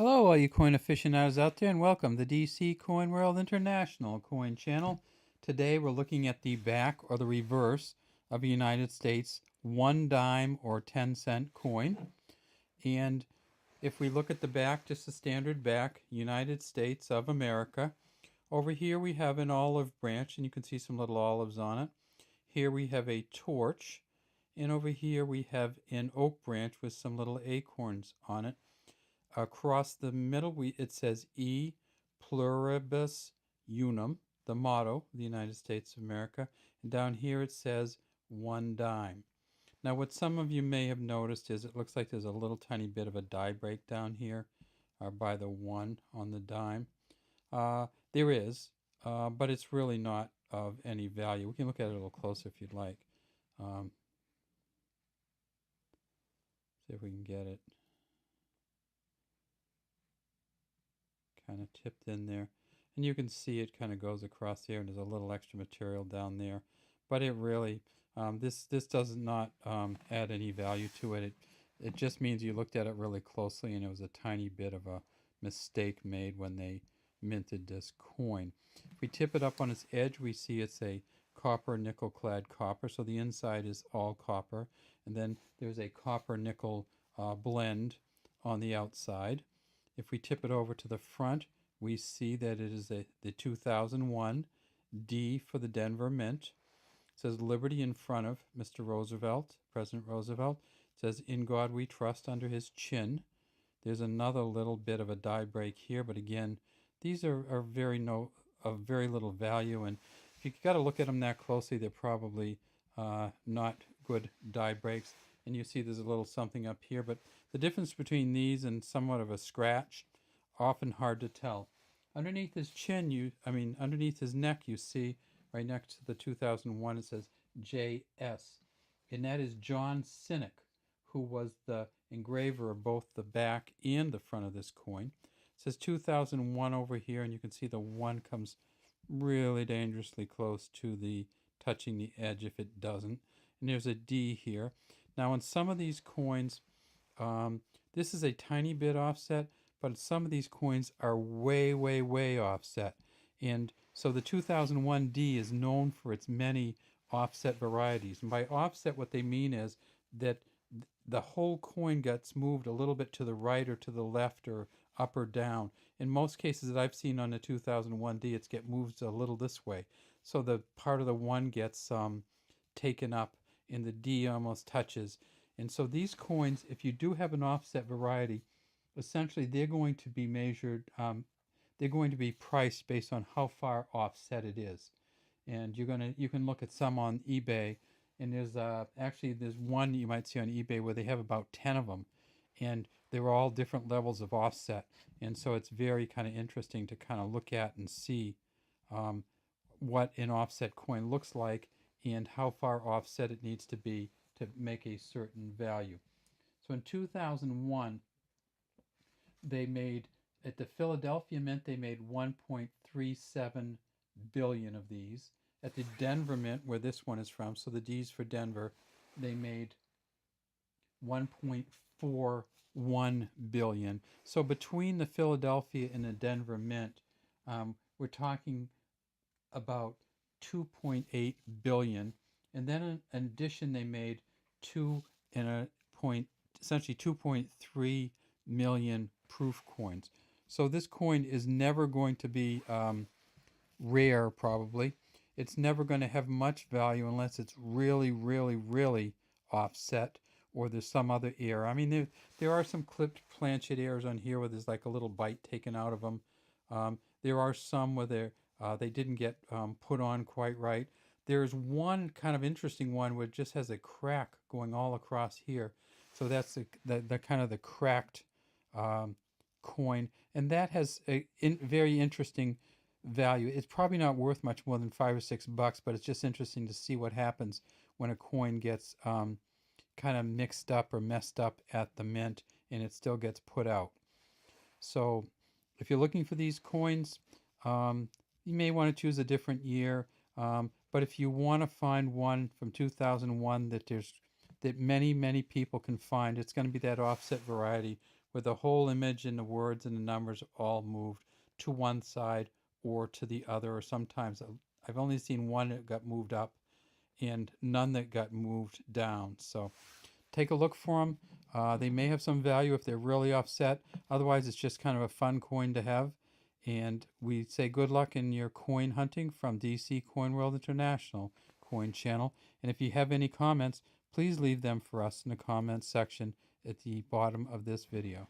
Hello, all you coin aficionados out there, and welcome to DC Coin World International Coin Channel. Today we're looking at the back or the reverse of a United States 1 dime or 10-cent coin. And if we look at the back, just a standard back, United States of America. Over here we have an olive branch, and you can see some little olives on it. Here we have a torch, and over here we have an oak branch with some little acorns on it. Across the middle, it says E pluribus unum, the motto of the United States of America. And down here it says 1 dime. Now, what some of you may have noticed is it looks like there's a little tiny bit of a die break down here by the 1 on the dime. There is, but it's really not of any value. We can look at it a little closer if you'd like. See if we can get it. Kind of tipped in there, and you can see it kind of goes across here, and there's a little extra material down there, but it really this does not add any value to it. It just means you looked at it really closely and it was a tiny bit of a mistake made when they minted this coin. If we tip it up on its edge, we see it's a copper nickel clad copper, so the inside is all copper, and then there's a copper nickel blend on the outside. If we tip it over to the front, we see that it is the 2001 D for the Denver Mint. It says Liberty in front of Mr. Roosevelt, President Roosevelt. It says In God We Trust under his chin. There's another little bit of a die break here, but again, these are of very little value, and if you got to look at them that closely, they're probably not good die breaks. And you see there's a little something up here, but the difference between these and somewhat of a scratch, often hard to tell. Underneath his chin, underneath his neck, you see right next to the 2001, it says JS. And that is John Sinek, who was the engraver of both the back and the front of this coin. It says 2001 over here, and you can see the 1 comes really dangerously close to the touching the edge if it doesn't. And there's a D here. Now, on some of these coins, this is a tiny bit offset, but some of these coins are way, way, way offset. And so the 2001 D is known for its many offset varieties. And by offset, what they mean is that the whole coin gets moved a little bit to the right or to the left or up or down. In most cases that I've seen on the 2001 D, it's get moved a little this way. So the part of the 1 gets taken up, and the D almost touches. And so these coins, if you do have an offset variety, essentially they're going to be measured, they're going to be priced based on how far offset it is. And you can look at some on eBay, and there's one you might see on eBay where they have about 10 of them, and they're all different levels of offset. And so it's very kind of interesting to kind of look at and see what an offset coin looks like and how far offset it needs to be to make a certain value. So in 2001, they made, at the Philadelphia Mint, they made 1.37 billion of these. At the Denver Mint, where this one is from, so the D's for Denver, they made 1.41 billion. So between the Philadelphia and the Denver Mint, we're talking about 2.8 billion, and then in addition they made essentially 2.3 million proof coins. So this coin is never going to be rare, probably. It's never going to have much value unless it's really, really, really offset, or there's some other error. I mean, there are some clipped planchet errors on here where there's like a little bite taken out of them. There are some where they didn't get put on quite right. There's one kind of interesting one where it just has a crack going all across here. So that's the kind of the cracked coin, and that has a very interesting value. It's probably not worth much more than $5 or $6, but it's just interesting to see what happens when a coin gets kind of mixed up or messed up at the mint and it still gets put out. So if you're looking for these coins, you may want to choose a different year. But if you want to find one from 2001 that many people can find, it's going to be that offset variety where the whole image and the words and the numbers all moved to one side or to the other, or sometimes I've only seen one that got moved up and none that got moved down. So take a look for them. They may have some value if they're really offset. Otherwise, it's just kind of a fun coin to have. And we say good luck in your coin hunting from DC Coin World International Coin Channel. And if you have any comments, please leave them for us in the comments section at the bottom of this video.